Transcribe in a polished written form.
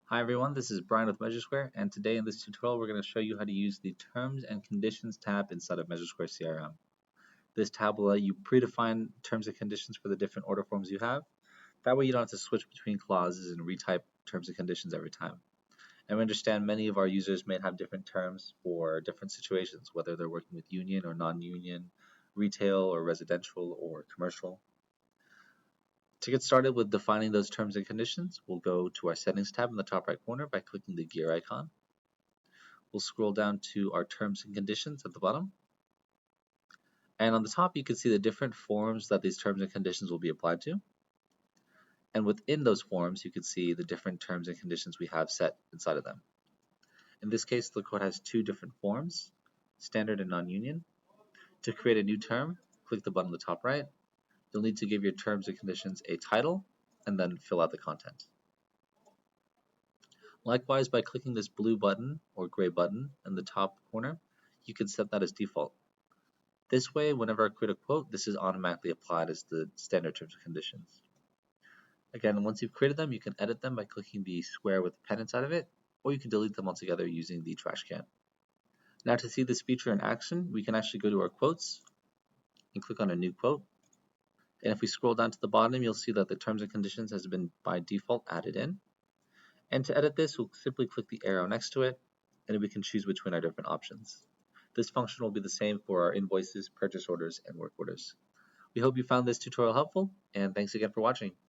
Hi everyone, this is Brian with MeasureSquare, and today in this tutorial we're going to show you how to use the Terms and Conditions tab inside of MeasureSquare CRM. This tab will let you predefine terms and conditions for the different order forms you have. That way you don't have to switch between clauses and retype terms and conditions every time. And we understand many of our users may have different terms for different situations, whether they're working with union or non-union, retail or residential or commercial. To get started with defining those terms and conditions, we'll go to our Settings tab in the top right corner by clicking the gear icon. We'll scroll down to our terms and conditions at the bottom. And on the top, you can see the different forms that these terms and conditions will be applied to. And within those forms, you can see the different terms and conditions we have set inside of them. In this case, the code has two different forms, standard and non-union. To create a new term, click the button on the top right. You'll need to give your terms and conditions a title and then fill out the content. Likewise, by clicking this blue button or gray button in the top corner, you can set that as default. This way, whenever I create a quote, this is automatically applied as the standard terms and conditions. Again, once you've created them, you can edit them by clicking the square with a pen inside of it, or you can delete them altogether using the trash can. Now to see this feature in action, we can actually go to our quotes and click on a new quote. And if we scroll down to the bottom, you'll see that the terms and conditions has been by default added in. And to edit this, we'll simply click the arrow next to it, and we can choose between our different options. This function will be the same for our invoices, purchase orders, and work orders. We hope you found this tutorial helpful, and thanks again for watching.